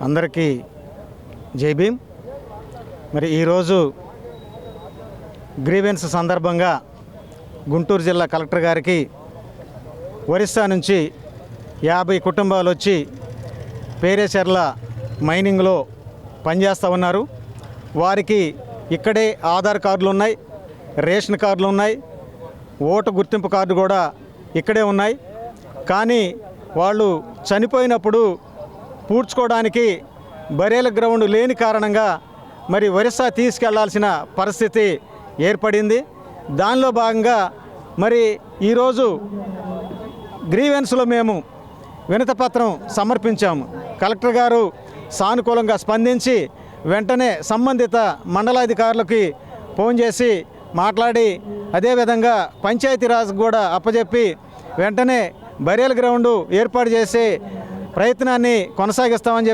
అందరికీ జై భీమ్. మరి ఈరోజు గ్రీవెన్స్ సందర్భంగా గుంటూరు జిల్లా కలెక్టర్ గారికి ఒరిస్సా నుంచి 50 కుటుంబాలు వచ్చి పేరేచెర్ల మైనింగ్లో పనిచేస్తూ ఉన్నారు. వారికి ఇక్కడే ఆధార్ కార్డులు ఉన్నాయి, రేషన్ కార్డులు ఉన్నాయి, ఓటు గుర్తింపు కార్డు కూడా ఇక్కడే ఉన్నాయి. కానీ వాళ్ళు చనిపోయినప్పుడు పూడ్చుకోవడానికి బరేల గ్రౌండ్ లేని కారణంగా మరి ఒరిస్సా తీసుకెళ్లాల్సిన పరిస్థితి ఏర్పడింది. దానిలో భాగంగా మరి ఈరోజు గ్రీవెన్స్లో మేము వినతిపత్రం సమర్పించాము. కలెక్టర్ గారు సానుకూలంగా స్పందించి వెంటనే సంబంధిత మండలాధికారులకి ఫోన్ చేసి మాట్లాడి అదేవిధంగా పంచాయతీరాజ్ కూడా అప్పచెప్పి వెంటనే బరేల్ గ్రౌండ్ ఏర్పాటు చేసే ప్రయత్నాన్ని కొనసాగిస్తామని చెప్పి